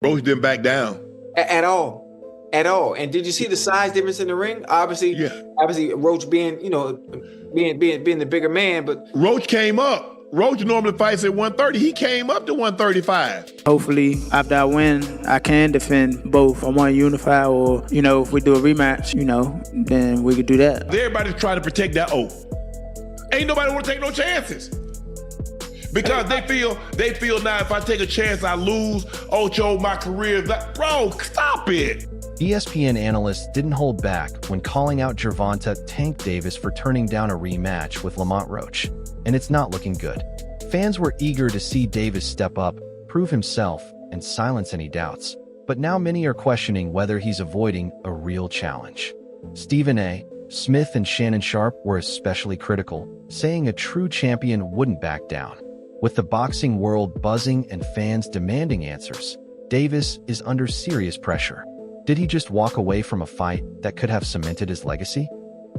Roach didn't back down. At all. At all. And did you see the size difference in the ring? Obviously Roach being the bigger man, but Roach came up. Roach normally fights at 130. He came up to 135. Hopefully, after I win, I can defend both. I want to unify, or, if we do a rematch, then we could do that. Everybody's trying to protect that oath. Ain't nobody want to take no chances. Because they feel now if I take a chance, I lose. Ocho, my career. Bro, stop it. ESPN analysts didn't hold back when calling out Gervonta "Tank" Davis for turning down a rematch with Lamont Roach. And it's not looking good. Fans were eager to see Davis step up, prove himself, and silence any doubts. But now many are questioning whether he's avoiding a real challenge. Stephen A. Smith and Shannon Sharp were especially critical, saying a true champion wouldn't back down. With the boxing world buzzing and fans demanding answers, Davis is under serious pressure. Did he just walk away from a fight that could have cemented his legacy?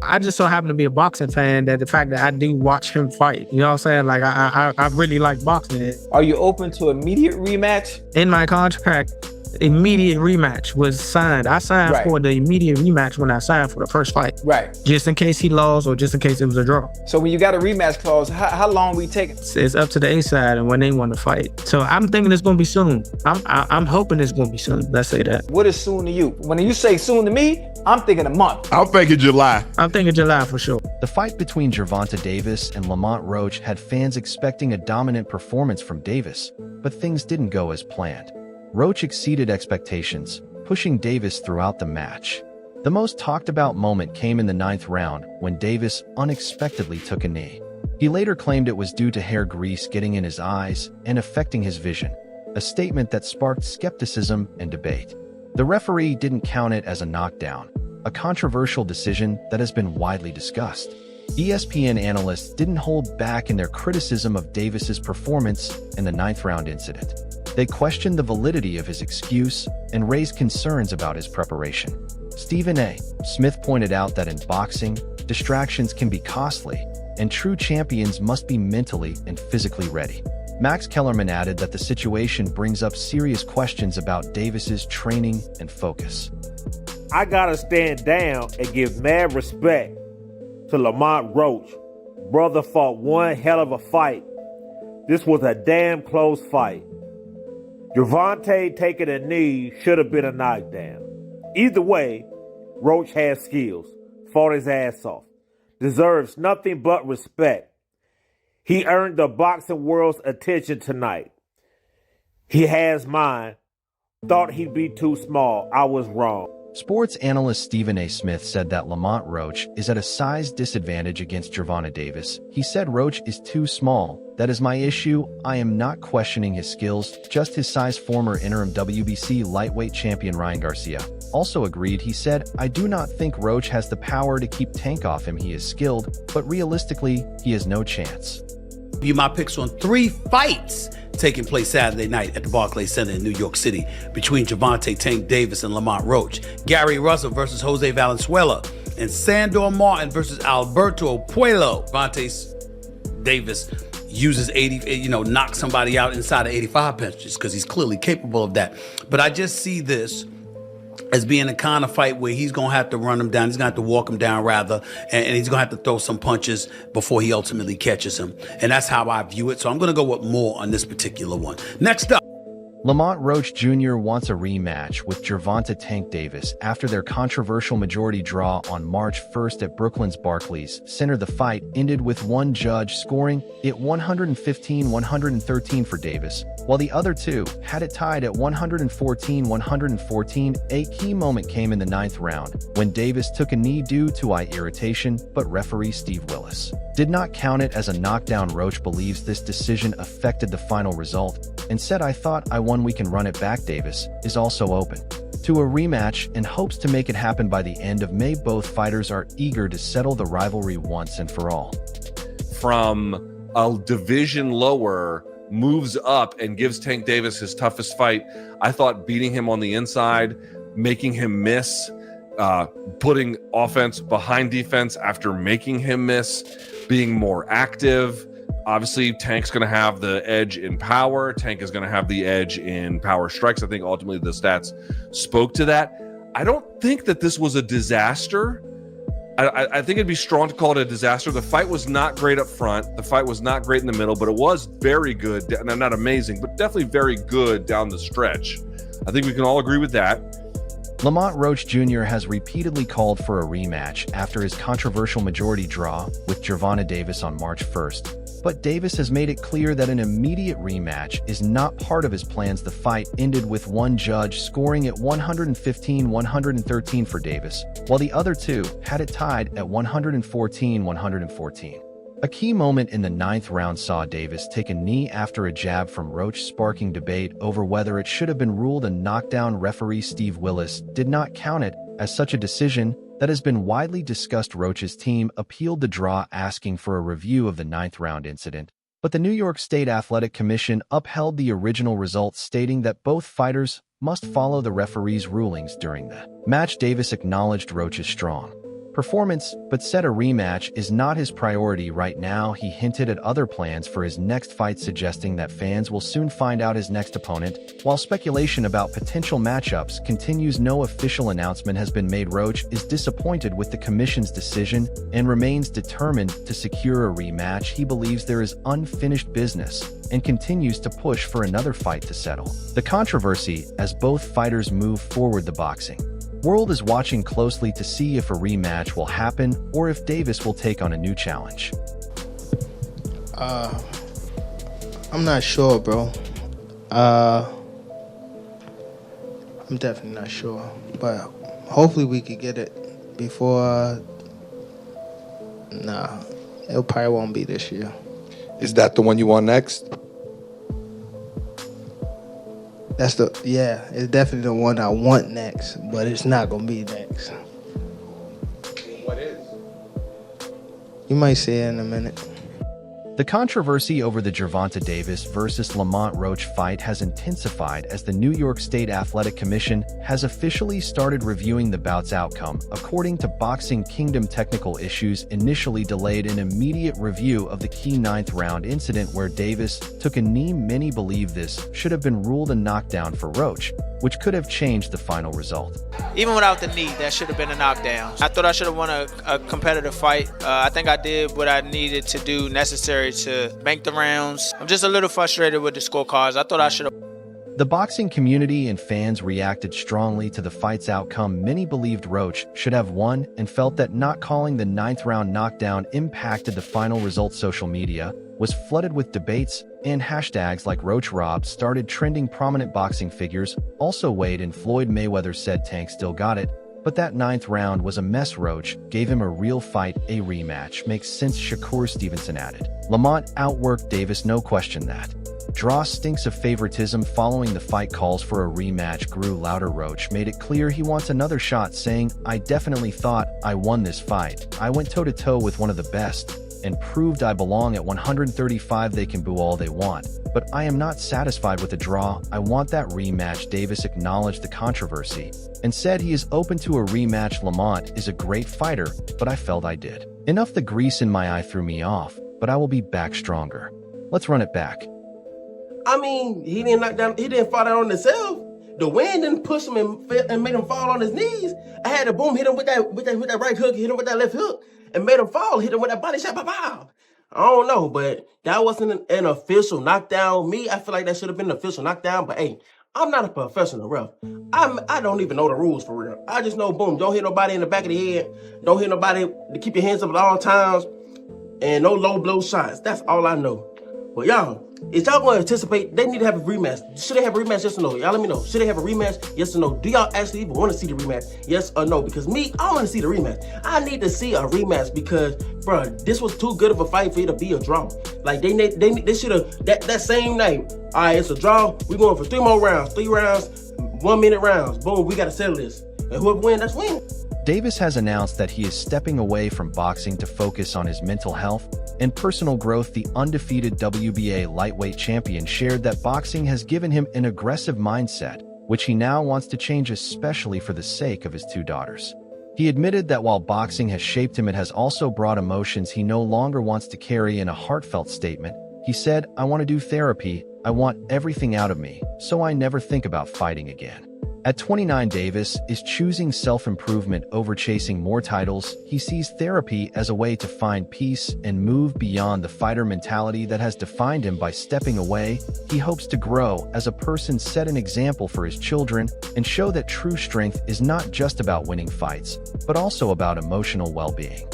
I just so happen to be a boxing fan that the fact that I do watch him fight, you know what I'm saying? Like, I really like boxing. Are you open to immediate rematch? In my contract, immediate rematch was signed. I signed for the immediate rematch when I signed for the first fight. Right. Just in case he lost or just in case it was a draw. So when you got a rematch clause, how long we taking? It's up to the A side and when they want to fight. So I'm thinking it's going to be soon. I'm hoping it's going to be soon. Let's say that. What is soon to you? When you say soon to me, I'm thinking a month. I'm thinking July. I'm thinking July for sure. The fight between Gervonta Davis and Lamont Roach had fans expecting a dominant performance from Davis, but things didn't go as planned. Roach exceeded expectations, pushing Davis throughout the match. The most talked about moment came in the 9th round when Davis unexpectedly took a knee. He later claimed it was due to hair grease getting in his eyes and affecting his vision, a statement that sparked skepticism and debate. The referee didn't count it as a knockdown, a controversial decision that has been widely discussed. ESPN analysts didn't hold back in their criticism of Davis's performance in the 9th round incident. They questioned the validity of his excuse and raised concerns about his preparation. Stephen A. Smith pointed out that in boxing, distractions can be costly, and true champions must be mentally and physically ready. Max Kellerman added that the situation brings up serious questions about Davis's training and focus. I gotta stand down and give mad respect to Lamont Roach. Brother fought one hell of a fight. This was a damn close fight. Gervonta taking a knee should have been a knockdown. Either way, Roach has skills, fought his ass off, deserves nothing but respect. He earned the boxing world's attention tonight. He has mine. Thought he'd be too small. I was wrong. Sports analyst Stephen A. Smith said that Lamont Roach is at a size disadvantage against Gervonta Davis. He said Roach is too small. That is my issue. I am not questioning his skills, just his size. Former interim WBC lightweight champion Ryan Garcia also agreed. He said, I do not think Roach has the power to keep Tank off him. He is skilled, but realistically, he has no chance. You my picks on 3 fights taking place Saturday night at the Barclays Center in New York City between Gervonta "Tank" Davis and Lamont Roach, Gary Russell versus Jose Valenzuela, and Sandor Martin versus Alberto Puello. Gervonta Davis uses knocks somebody out inside of 85 punches because he's clearly capable of that. But I just see this as being a kind of fight where he's going to have to run him down. He's going to have to walk him down, rather, and he's going to have to throw some punches before he ultimately catches him. And that's how I view it. So I'm going to go with more on this particular one. Next up. Lamont Roach Jr. wants a rematch with Gervonta "Tank" Davis after their controversial majority draw on March 1st at Brooklyn's Barclays Center. The fight ended with one judge scoring it 115-113 for Davis, while the other two had it tied at 114-114. A key moment came in the 9th round when Davis took a knee due to eye irritation, but referee Steve Willis did not count it as a knockdown. Roach believes this decision affected the final result and said, I thought I won, we can run it back. Davis is also open to a rematch and hopes to make it happen by the end of May. Both fighters are eager to settle the rivalry once and for all. From a division lower, moves up and gives Tank Davis his toughest fight. I thought beating him on the inside, making him miss, putting offense behind defense after making him miss, being more active, Obviously, Tank's going to have the edge in power. Tank is going to have the edge in power strikes. I think ultimately the stats spoke to that. I don't think that this was a disaster. I think it'd be strong to call it a disaster. The fight was not great up front. The fight was not great in the middle, but it was very good. Not amazing, but definitely very good down the stretch. I think we can all agree with that. Lamont Roach Jr. has repeatedly called for a rematch after his controversial majority draw with Gervonta Davis on March 1st. But Davis has made it clear that an immediate rematch is not part of his plans. The fight ended with one judge scoring at 115-113 for Davis, while the other two had it tied at 114-114. A key moment in the 9th round saw Davis take a knee after a jab from Roach, sparking debate over whether it should have been ruled a knockdown. Referee Steve Willis did not count it as such a decision that has been widely discussed. Roach's team appealed the draw, asking for a review of the 9th round incident, but the New York State Athletic Commission upheld the original result, stating that both fighters must follow the referee's rulings during the match. Davis acknowledged Roach's strong performance, but said a rematch is not his priority right now. He hinted at other plans for his next fight, suggesting that fans will soon find out his next opponent. While speculation about potential matchups continues, no official announcement has been made. Roach is disappointed with the commission's decision and remains determined to secure a rematch. He believes there is unfinished business and continues to push for another fight to settle the controversy as both fighters move forward. The boxing world is watching closely to see if a rematch will happen or if Davis will take on a new challenge. I'm not sure, bro. I'm definitely not sure, but hopefully we could get it before. Nah, it probably won't be this year. Is that the one you want next? It's definitely the one I want next, but it's not gonna be next. What is? You might see it in a minute. The controversy over the Gervonta Davis versus Lamont Roach fight has intensified as the New York State Athletic Commission has officially started reviewing the bout's outcome. According to Boxing Kingdom, technical issues initially delayed an immediate review of the key 9th round incident where Davis took a knee. Many believe this should have been ruled a knockdown for Roach, which could have changed the final result. Even without the knee, that should have been a knockdown. I thought I should have won a competitive fight. I think I did what I needed to do necessary to bank the rounds. I'm just a little frustrated with the scorecards. I thought I should have. The boxing community and fans reacted strongly to the fight's outcome. Many believed Roach should have won and felt that not calling the 9th round knockdown impacted the final result. Social media was flooded with debates, and hashtags like Roach Robbed started trending. Prominent boxing figures also weighed in. Floyd Mayweather said Tank still got it, but that 9th round was a mess. Roach gave him a real fight. A rematch makes sense, Shakur Stevenson added. Lamont outworked Davis, no question. That draw stinks of favoritism. Following the fight, calls for a rematch grew louder. Roach made it clear he wants another shot, saying, "I definitely thought I won this fight. I went toe-to-toe with one of the best and proved I belong at 135. They can boo all they want, but I am not satisfied with the draw. I want that rematch." Davis acknowledged the controversy and said he is open to a rematch. "Lamont is a great fighter, but I felt I did enough. The grease in my eye threw me off, but I will be back stronger. Let's run it back." I mean, he didn't knock down. He didn't fall down on himself. The wind didn't push him and made him fall on his knees. I had to boom hit him with that right hook, hit him with that left hook, and made him fall. Hit him with that body shot. Pow. I don't know, but that wasn't an official knockdown. Me, I feel like that should have been an official knockdown. But hey, I'm not a professional ref. I don't even know the rules for real. I just know, boom, don't hit nobody in the back of the head. Don't hit nobody to keep your hands up at all times, and no low blow shots. That's all I know. But y'all, if y'all going to anticipate, they need to have a rematch. Should they have a rematch? Yes or no? Y'all let me know. Should they have a rematch? Yes or no? Do y'all actually even want to see the rematch? Yes or no? Because me, I want to see the rematch. I need to see a rematch because, bro, this was too good of a fight for it to be a draw. Like, they should have, that same night, all right, it's a draw. We're going for 3 more rounds. 3 rounds, 1-minute rounds. Boom, we got to settle this. And whoever wins, that's win. Davis has announced that he is stepping away from boxing to focus on his mental health and personal growth. The undefeated WBA lightweight champion shared that boxing has given him an aggressive mindset, which he now wants to change, especially for the sake of his 2 daughters. He admitted that while boxing has shaped him, it has also brought emotions he no longer wants to carry. In a heartfelt statement, he said, "I want to do therapy. I want everything out of me, so I never think about fighting again." At 29, Davis is choosing self-improvement over chasing more titles. He sees therapy as a way to find peace and move beyond the fighter mentality that has defined him. By stepping away, he hopes to grow as a person, set an example for his children, and show that true strength is not just about winning fights, but also about emotional well-being.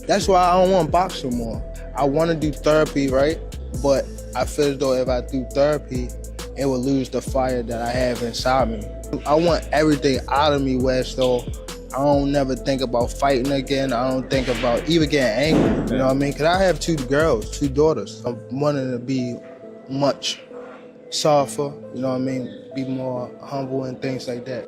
That's why I don't want to box no more. I want to do therapy, right? But I feel as though if I do therapy, it will lose the fire that I have inside me. I want everything out of me where so I don't never think about fighting again. I don't think about even getting angry, you know what I mean? Because I have 2 girls, 2 daughters. I'm wanting to be much softer, you know what I mean? Be more humble and things like that.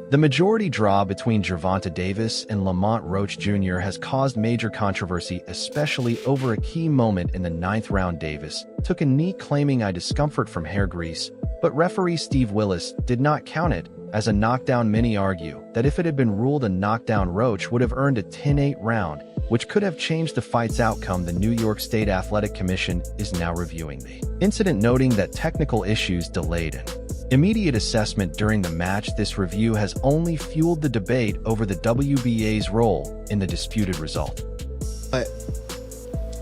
The majority draw between Gervonta Davis and Lamont Roach Jr. has caused major controversy, especially over a key moment in the 9th round. Davis took a knee, claiming eye discomfort from hair grease, but referee Steve Willis did not count it as a knockdown. Many argue that if it had been ruled a knockdown, Roach would have earned a 10-8 round, which could have changed the fight's outcome. The New York State Athletic Commission is now reviewing the incident, noting that technical issues delayed an immediate assessment during the match. This review has only fueled the debate over the WBA's role in the disputed result. But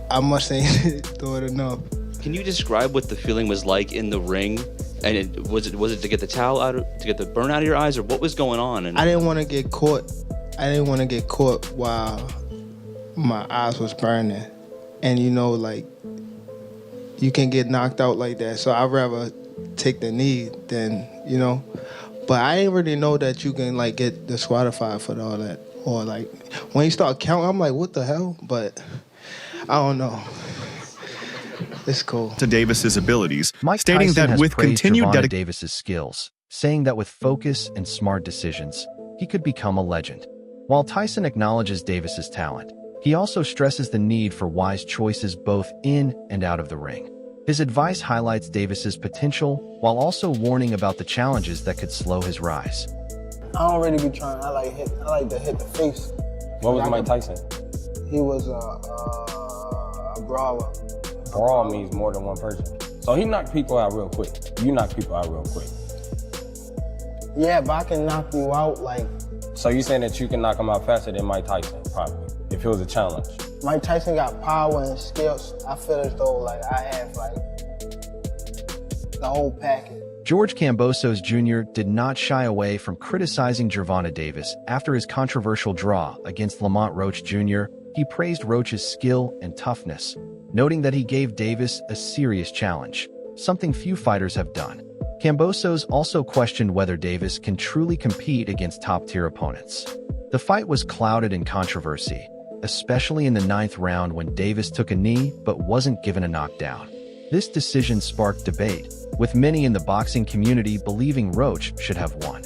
I must ain't do it enough. Can you describe what the feeling was like in the ring? And was it to get the towel out, to get the burn out of your eyes, or what was going on? And I didn't want to get caught. I didn't want to get caught while my eyes was burning. And you know, like, you can get knocked out like that. So I'd rather take the knee than, you know. But I didn't really know that you can, like, get disqualified for all that. Or, like, when you start counting, I'm like, what the hell? But I don't know. It's cool. To Davis's abilities, Mike stating Tyson that has with praised continued Gervonta dedication, Davis's skills, saying that with focus and smart decisions, he could become a legend. While Tyson acknowledges Davis's talent, he also stresses the need for wise choices both in and out of the ring. His advice highlights Davis's potential while also warning about the challenges that could slow his rise. I don't really be trying. I like to hit the face. What was Mike Tyson? He was a brawler. Brawl means more than one person. So he knocked people out real quick. You knock people out real quick. Yeah, but I can knock you out like... So you saying that you can knock him out faster than Mike Tyson, probably, if it was a challenge? Mike Tyson got power and skills. I feel as though like I have like the whole package. George Kambosos Jr. did not shy away from criticizing Gervonta Davis after his controversial draw against Lamont Roach Jr. He praised Roach's skill and toughness, noting that he gave Davis a serious challenge, something few fighters have done. Kambosos also questioned whether Davis can truly compete against top-tier opponents. The fight was clouded in controversy, especially in the 9th round when Davis took a knee but wasn't given a knockdown. This decision sparked debate, with many in the boxing community believing Roach should have won.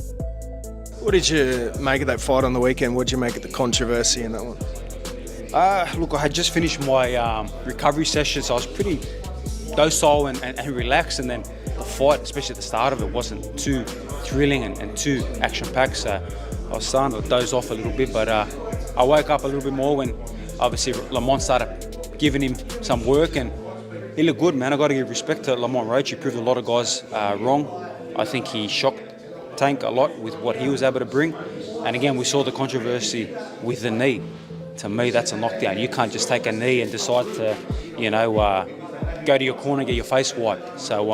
What did you make of that fight on the weekend? What did you make of the controversy in that one? Look, I had just finished my recovery session, so I was pretty docile and relaxed, and then the fight, especially at the start of it, wasn't too thrilling and too action-packed, so I was starting to doze off a little bit, but I woke up a little bit more when obviously Lamont started giving him some work, and he looked good, man. I got to give respect to Lamont Roach. He proved a lot of guys wrong. I think he shocked Tank a lot with what he was able to bring, and again, we saw the controversy with the knee. To me, that's a knockdown. You can't just take a knee and decide to, go to your corner and get your face wiped. So,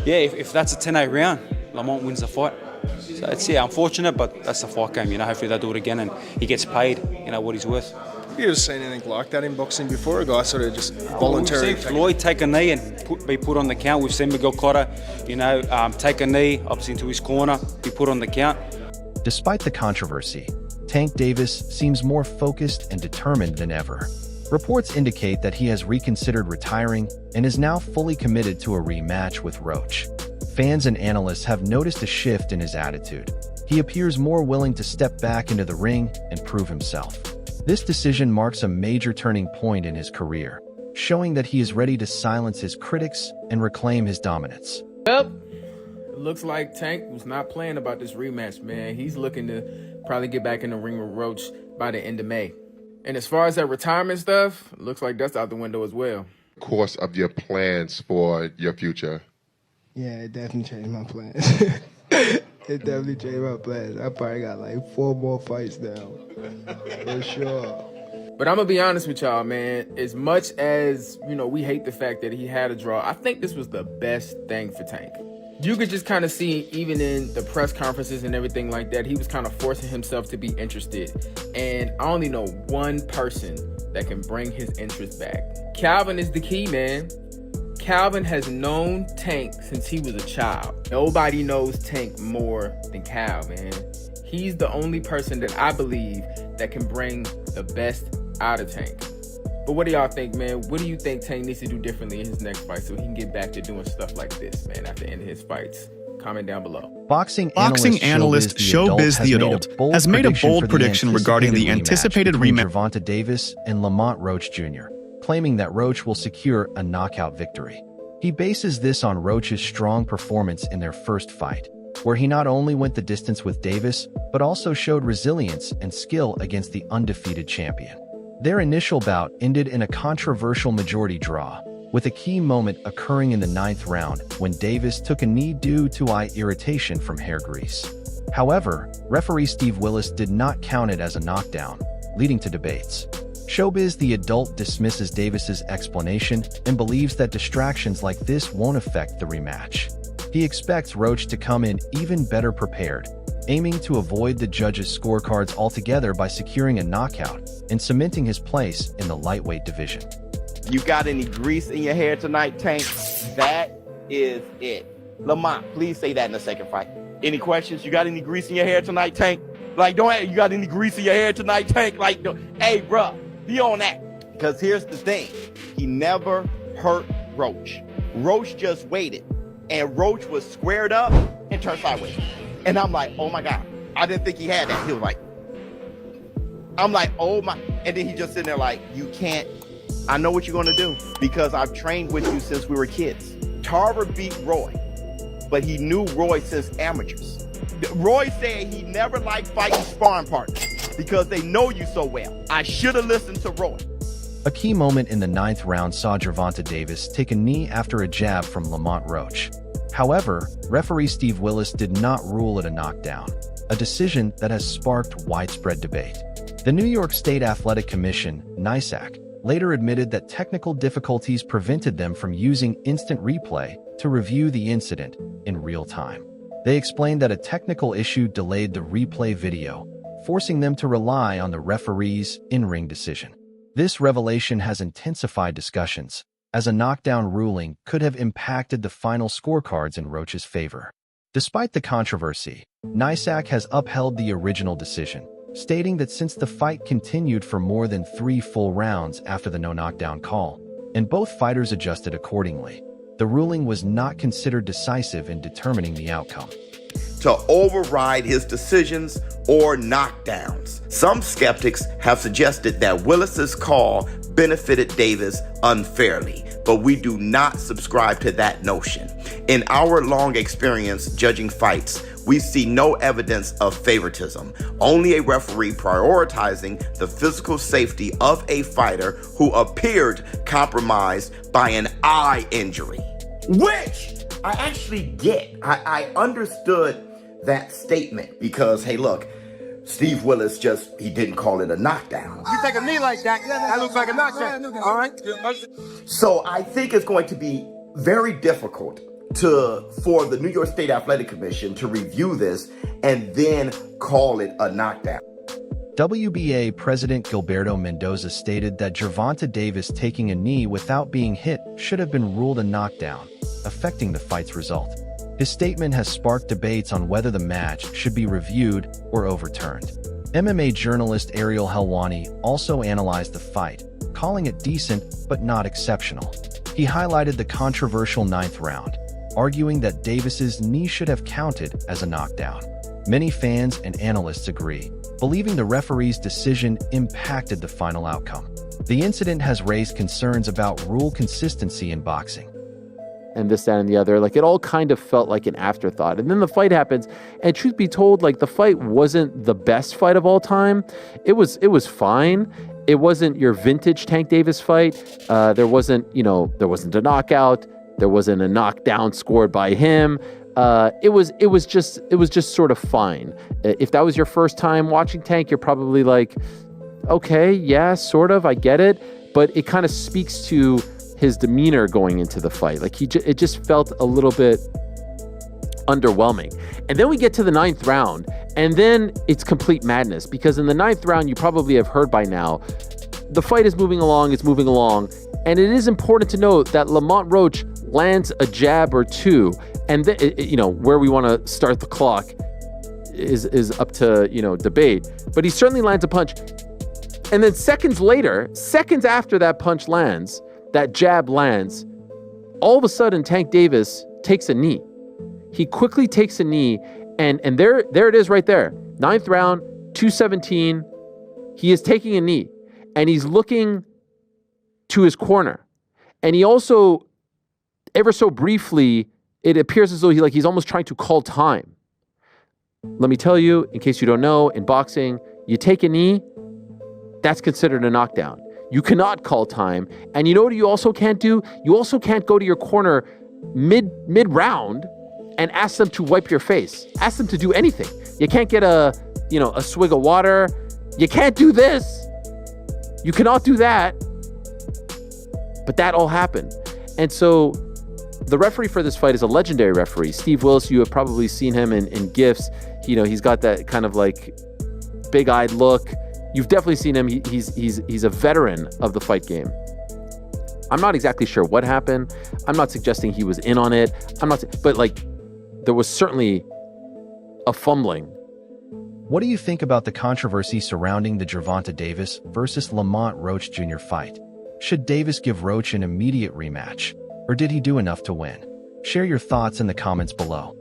yeah, if that's a 10-8 round, Lamont wins the fight. So it's, unfortunate, but that's the fight game. Hopefully they'll do it again and he gets paid, what he's worth. Have you ever seen anything like that in boxing before? A guy sort of just voluntarily... We've seen Floyd take a knee and be put on the count. We've seen Miguel Cotto, take a knee, obviously into his corner, be put on the count. Despite the controversy, Tank Davis seems more focused and determined than ever. Reports indicate that he has reconsidered retiring and is now fully committed to a rematch with Roach. Fans and analysts have noticed a shift in his attitude. He appears more willing to step back into the ring and prove himself. This decision marks a major turning point in his career, showing that he is ready to silence his critics and reclaim his dominance. Well, looks like Tank was not playing about this rematch, man. He's looking to probably get back in the ring with Roach by the end of May. And as far as that retirement stuff, looks like that's out the window as well. Course of your plans for your future? Yeah, it definitely changed my plans. It definitely changed my plans. I probably got like 4 more fights now, for sure. But I'm going to be honest with y'all, man. As much as, we hate the fact that he had a draw, I think this was the best thing for Tank. You could just kind of see, even in the press conferences and everything like that, he was kind of forcing himself to be interested. And I only know one person that can bring his interest back. Calvin is the key, man. Calvin has known Tank since he was a child. Nobody knows Tank more than Cal, man. He's the only person that I believe that can bring the best out of Tank. But what do y'all think, man? What do you think Tank needs to do differently in his next fight so he can get back to doing stuff like this, man, at the end of his fights? Comment down below. Boxing analyst Showbiz the Adult has made a bold prediction regarding the anticipated rematch between Gervonta Davis and Lamont Roach Jr., claiming that Roach will secure a knockout victory. He bases this on Roach's strong performance in their first fight, where he not only went the distance with Davis, but also showed resilience and skill against the undefeated champion. Their initial bout ended in a controversial majority draw, with a key moment occurring in the 9th round when Davis took a knee due to eye irritation from hair grease. However, referee Steve Willis did not count it as a knockdown, leading to debates. Showbiz the Adult dismisses Davis's explanation and believes that distractions like this won't affect the rematch. He expects Roach to come in even better prepared, aiming to avoid the judges' scorecards altogether by securing a knockout and cementing his place in the lightweight division. You got any grease in your hair tonight, Tank? That is it. Lamont, please say that in the second fight. Any questions? You got any grease in your hair tonight, Tank? Like, you got any grease in your hair tonight, Tank? Like, hey, bruh, be on that. Because here's the thing. He never hurt Roach. Roach just waited. And Roach was squared up and turned sideways. And I'm like, oh my God. I didn't think he had that. He was like, I'm like, oh my. And then he just sitting there like, you can't. I know what you're going to do because I've trained with you since we were kids. Tarver beat Roy, but he knew Roy since amateurs. Roy said he never liked fighting sparring partners because they know you so well. I should have listened to Roy. A key moment in the 9th round saw Gervonta Davis take a knee after a jab from Lamont Roach. However, referee Steve Willis did not rule it a knockdown, a decision that has sparked widespread debate. The New York State Athletic Commission, NYSAC, later admitted that technical difficulties prevented them from using instant replay to review the incident in real time. They explained that a technical issue delayed the replay video, forcing them to rely on the referee's in-ring decision. This revelation has intensified discussions, as a knockdown ruling could have impacted the final scorecards in Roach's favor. Despite the controversy, NYSAC has upheld the original decision, stating that since the fight continued for more than 3 full rounds after the no-knockdown call, and both fighters adjusted accordingly, the ruling was not considered decisive in determining the outcome. To override his decisions or knockdowns. Some skeptics have suggested that Willis's call benefited Davis unfairly, but we do not subscribe to that notion. In our long experience judging fights, we see no evidence of favoritism, only a referee prioritizing the physical safety of a fighter who appeared compromised by an eye injury. Which I actually get. I understood that statement because, hey, look, Steve Willis he didn't call it a knockdown. You take a knee like that, that looks like a knockdown. All right? So I think it's going to be very difficult for the New York State Athletic Commission to review this and then call it a knockdown. WBA President Gilberto Mendoza stated that Gervonta Davis taking a knee without being hit should have been ruled a knockdown, affecting the fight's result. His statement has sparked debates on whether the match should be reviewed or overturned. MMA journalist Ariel Helwani also analyzed the fight, calling it decent but not exceptional. He highlighted the controversial 9th round, arguing that Davis's knee should have counted as a knockdown. Many fans and analysts agree, believing the referee's decision impacted the final outcome. The incident has raised concerns about rule consistency in boxing. and this, that, and the other. Like, it all kind of felt like an afterthought. And then the fight happens, and truth be told, like, the fight wasn't the best fight of all time. It was fine. It wasn't your vintage Tank Davis fight. There wasn't a knockout. There wasn't a knockdown scored by him. It was just sort of fine. If that was your first time watching Tank, you're probably like, okay, yeah, sort of, I get it. But it kind of speaks to his demeanor going into the fight. Like, it just felt a little bit underwhelming. And then we get to the 9th round, and then it's complete madness, because in the 9th round, you probably have heard by now, the fight is moving along, and it is important to note that Lamont Roach lands a jab or two, and where we want to start the clock is up to debate, but he certainly lands a punch. And then seconds after that punch lands, that jab lands, all of a sudden Tank Davis takes a knee. He quickly takes a knee, and there it is right there. 9th round, 217. He is taking a knee, and he's looking to his corner. And he also, ever so briefly, it appears as though he's almost trying to call time. Let me tell you, in case you don't know, in boxing, you take a knee, that's considered a knockdown. You cannot call time. And you know what you also can't do? You also can't go to your corner mid-round and ask them to wipe your face. Ask them to do anything. You can't get a swig of water. You can't do this. You cannot do that. But that all happened. And so the referee for this fight is a legendary referee. Steve Willis, you have probably seen him in GIFs. He's got that kind of like big-eyed look. You've definitely seen him. He's a veteran of the fight game. I'm not exactly sure what happened. I'm not suggesting he was in on it. But like, there was certainly a fumbling. What do you think about the controversy surrounding the Gervonta Davis versus Lamont Roach Jr. fight? Should Davis give Roach an immediate rematch, or did he do enough to win? Share your thoughts in the comments below.